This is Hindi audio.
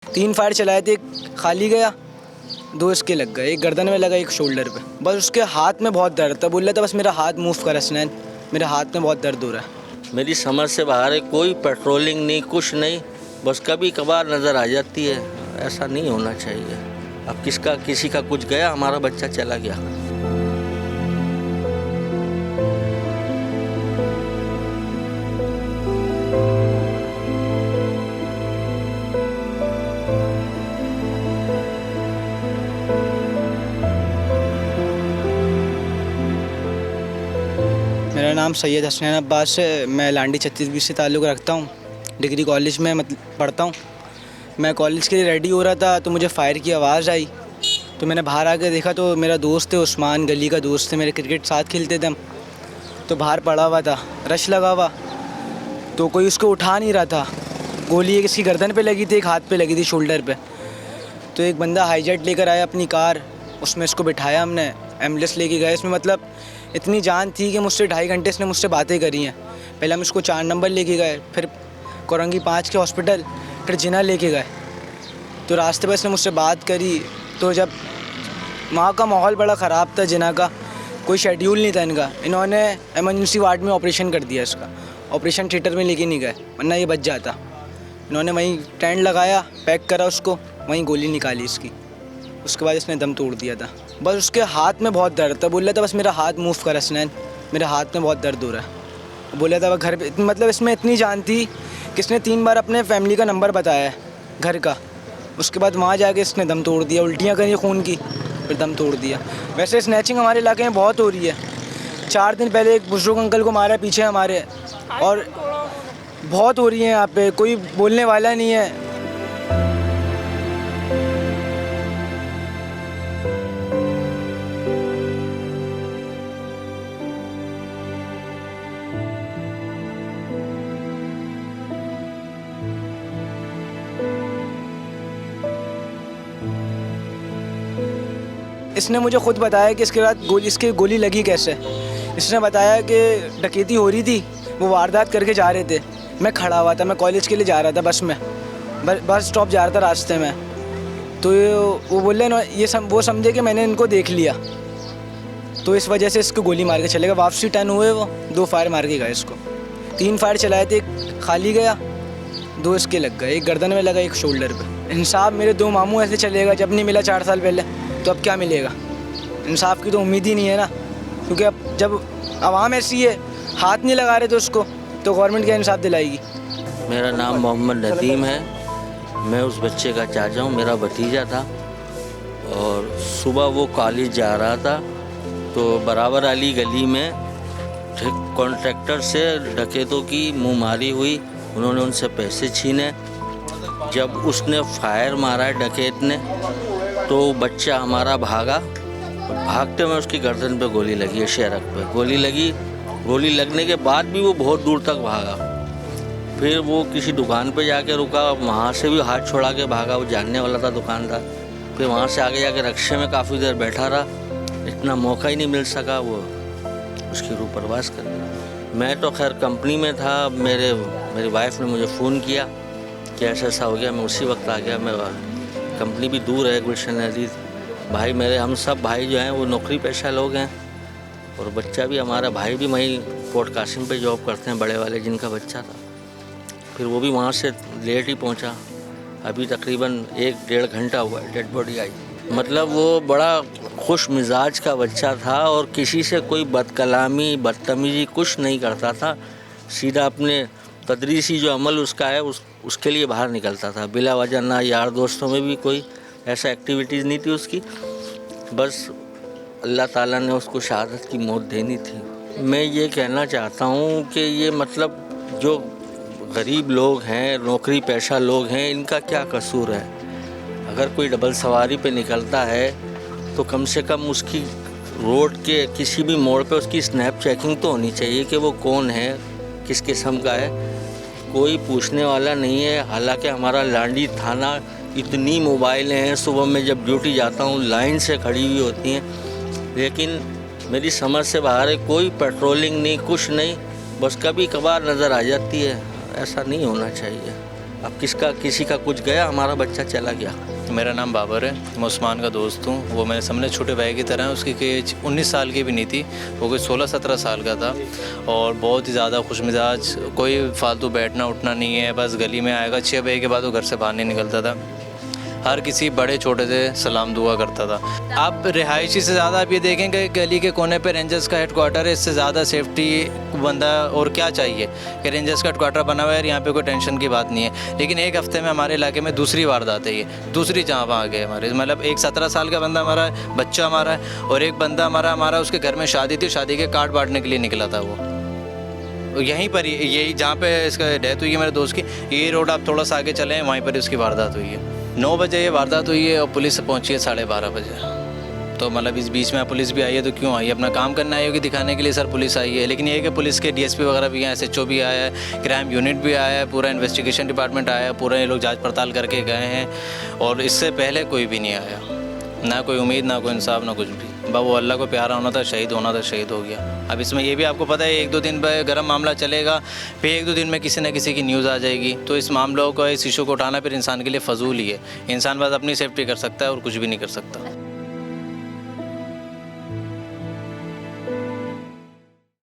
3 फायर चलाए थे, एक खाली गया, 2 इसके लग गए, एक गर्दन में लगा, एक शोल्डर पे। बस उसके हाथ में बहुत दर्द था, बोल रहा था बस मेरा हाथ मूव कर हसनैन, मेरे हाथ में बहुत दर्द हो रहा है। मेरी समझ से बाहर है, कोई पेट्रोलिंग नहीं, कुछ नहीं, बस कभी कभार नज़र आ जाती है। ऐसा नहीं होना चाहिए। अब किसी का कुछ गया, हमारा बच्चा चला गया। मेरा नाम सैयद हसनैन अब्बास है। मैं लांडी छत्तीसगढ़ से ताल्लुक़ रखता हूँ। डिग्री कॉलेज में पढ़ता हूँ। मैं कॉलेज के लिए रेडी हो रहा था तो मुझे फ़ायर की आवाज़ आई, तो मैंने बाहर आके देखा तो मेरा दोस्त है उस्मान, गली का दोस्त है, मेरे क्रिकेट साथ खेलते थे हम। तो बाहर पड़ा हुआ था, रश लगा हुआ, तो कोई उसको उठा नहीं रहा था। गोली एक इसकी गर्दन पे लगी थी, एक हाथ पे लगी थी, शोल्डर पे। तो एक बंदा हाईजेट लेकर आया अपनी कार, उसमें इसको बिठाया हमने, एम्बुलेंस लेके गए। इसमें मतलब इतनी जान थी कि मुझसे 2.5 घंटे इसने मुझसे बातें करी हैं। पहले हम इसको 4 नंबर लेके गए, फिर कोरंगी 5 के हॉस्पिटल, फिर जिना लेके गए। तो रास्ते पर इसने मुझसे बात करी। तो जब वहाँ का माहौल बड़ा ख़राब था, जिना का कोई शेड्यूल नहीं था इनका, इन्होंने एमरजेंसी वार्ड में ऑपरेशन कर दिया इसका। ऑपरेशन थिएटर में लेके नहीं गए, वरना ये बच जाता। इन्होंने वहीं टेंट लगाया, पैक करा उसको, वहीं गोली निकाली इसकी। उसके बाद इसने दम तोड़ दिया था। बस उसके हाथ में बहुत दर्द था, बोल रहा था बस मेरा हाथ मूव कर हसनैन, मेरे हाथ में बहुत दर्द हो रहा है। बोल रहा था वह घर पे, मतलब इसमें इतनी जान थी कि इसने 3 बार अपने फैमिली का नंबर बताया है घर का। उसके बाद वहाँ जाके इसने दम तोड़ दिया, उल्टियाँ करी खून की, फिर दम तोड़ दिया। वैसे स्नैचिंग हमारे इलाके में बहुत हो रही है। 4 दिन पहले एक बुजुर्ग अंकल को मारा पीछे हमारे, और बहुत हो रही है यहाँ पे, कोई बोलने वाला नहीं है। इसने मुझे ख़ुद बताया कि इसके रात इसकी गोली लगी कैसे। इसने बताया कि डकैती हो रही थी, वो वारदात करके जा रहे थे। मैं खड़ा हुआ था, मैं कॉलेज के लिए जा रहा था बस में, बस स्टॉप जा रहा था रास्ते में। तो वो बोले ना, वो समझे कि मैंने इनको देख लिया, तो इस वजह से इसको गोली मार के चले गए। वापसी टर्न हुए, वो 2 फायर मार के गए इसको। 3 फायर चलाए थे, एक खाली गया, 2 इसके लग गए, एक गर्दन में लगा, एक शोल्डर पे। इंसाफ मेरे 2 मामू ऐसे चलेगा, जब नहीं मिला 4 साल पहले, तो अब क्या मिलेगा? इंसाफ की तो उम्मीद ही नहीं है ना, क्योंकि अब जब आवाम ऐसी है, हाथ नहीं लगा रहे तो उसको, तो गवर्नमेंट क्या इंसाफ दिलाएगी? मेरा नाम मोहम्मद नदीम है। मैं उस बच्चे का चाचा हूँ, मेरा भतीजा था। और सुबह वो कॉलेज जा रहा था, तो बराबर वाली गली में कॉन्ट्रैक्टर से डकैतों की मुँहमारी हुई। उन्होंने उनसे पैसे छीने। जब उसने फायर मारा है डकैत ने, तो बच्चा हमारा भागा। भागते में उसकी गर्दन पे गोली लगी है, शेरक पे गोली लगी। गोली लगने के बाद भी वो बहुत दूर तक भागा। फिर वो किसी दुकान पे जाके रुका, वहाँ से भी हाथ छोड़ा के भागा। वो जानने वाला था दुकानदार। फिर वहाँ से आगे जाके रक्शे में काफ़ी देर बैठा रहा। इतना मौका ही नहीं मिल सका वो उसकी रूह परवास करने। मैं तो खैर कंपनी में था। मेरी वाइफ ने मुझे फ़ोन किया कि ऐसा हो गया। मैं उसी वक्त आ गया। मैं कंपनी भी दूर है, गुलशन अजीज़ भाई मेरे, हम सब भाई जो हैं वो नौकरी पेशा लोग हैं। और बच्चा भी, हमारा भाई भी वहीं पोर्ट कासिम पे जॉब करते हैं, बड़े वाले जिनका बच्चा था। फिर वो भी वहाँ से लेट ही पहुँचा। अभी तकरीबन 1-1.5 घंटा हुआ है, डेड बॉडी आई। मतलब वो बड़ा खुश मिजाज का बच्चा था और किसी से कोई बदकलामी बदतमीज़ी कुछ नहीं करता था। सीधा अपने तदरीसी जो अमल उसका है उसके लिए बाहर निकलता था बिला वजह। ना यार दोस्तों में भी कोई ऐसा एक्टिविटीज़ नहीं थी उसकी। बस अल्लाह ताला ने उसको शहादत की मौत देनी थी। मैं ये कहना चाहता हूँ कि ये मतलब जो गरीब लोग हैं, नौकरी पेशा लोग हैं, इनका क्या कसूर है? अगर कोई डबल सवारी पे निकलता है तो कम से कम उसकी रोड के किसी भी मोड़ पे उसकी स्नैप चेकिंग तो होनी चाहिए कि वो कौन है, किस किस्म का है। कोई पूछने वाला नहीं है। हालांकि हमारा लांडी थाना, इतनी मोबाइलें हैं, सुबह में जब ड्यूटी जाता हूँ लाइन से खड़ी हुई होती हैं, लेकिन मेरी समझ से बाहर है। कोई पेट्रोलिंग नहीं, कुछ नहीं, बस कभी कभार नज़र आ जाती है। ऐसा नहीं होना चाहिए। अब किसी का कुछ गया, हमारा बच्चा चला गया। मेरा नाम बाबर है, मैं उस्मान का दोस्त हूँ। वो मेरे सामने छोटे भाई की तरह है। उसकी एज 19 साल की भी नहीं थी, वो कोई 16-17 साल का था और बहुत ही ज़्यादा खुशमिजाज, कोई फालतू बैठना उठना नहीं है। बस गली में आएगा 6 बजे के बाद वो घर से बाहर नहीं निकलता था। हर किसी बड़े छोटे से सलाम दुआ करता था। आप रिहायशी से ज़्यादा आप ये देखेंगे गली के कोने पे रेंजर्स का हेडक्वार्टर है, इससे ज़्यादा सेफ्टी बंदा और क्या चाहिए कि रेंजर्स का हेडक्वार्टर बना हुआ है, यहाँ पे कोई टेंशन की बात नहीं है। लेकिन एक हफ्ते में हमारे इलाके में दूसरी वारदात है, ये दूसरी जहाँ वहाँ आ गए हमारे। मतलब एक 17 साल का बंदा हमारा है, बच्चा हमारा है, और एक बंदा हमारा उसके घर में शादी थी, शादी के कार्ड बांटने के लिए निकला था वो। यहीं पर ही, यही जहाँ पे इसका डेथ हुई है मेरे दोस्त की, ये रोड आप थोड़ा सा आगे चले हैं, वहीं पर उसकी वारदात हुई है। 9 बजे ये वारदात हुई है और पुलिस पहुंची है 12:30 बजे। तो मतलब इस बीच में पुलिस भी आई है, तो क्यों आई है? अपना काम करना आई होगी, दिखाने के लिए सर पुलिस आई है। लेकिन ये है कि पुलिस के डीएसपी वगैरह भी हैं, SHO भी आया है, क्राइम यूनिट भी आया है, पूरा इन्वेस्टिगेशन डिपार्टमेंट आया है, पूरा ये लोग जांच पड़ताल करके गए हैं। और इससे पहले कोई भी नहीं आया, ना कोई उम्मीद, ना कोई इंसाफ, ना कुछ भी। बस वो अल्लाह को प्यारा होना था, शहीद होना था, शहीद हो गया। अब इसमें ये भी आपको पता है 1-2 दिन पर गर्म मामला चलेगा, फिर 1-2 दिन में किसी न किसी की न्यूज़ आ जाएगी। तो इस मामलों को, इस इशू को उठाना फिर इंसान के लिए फजूल ही है। इंसान बस अपनी सेफ्टी कर सकता है और कुछ भी नहीं कर सकता।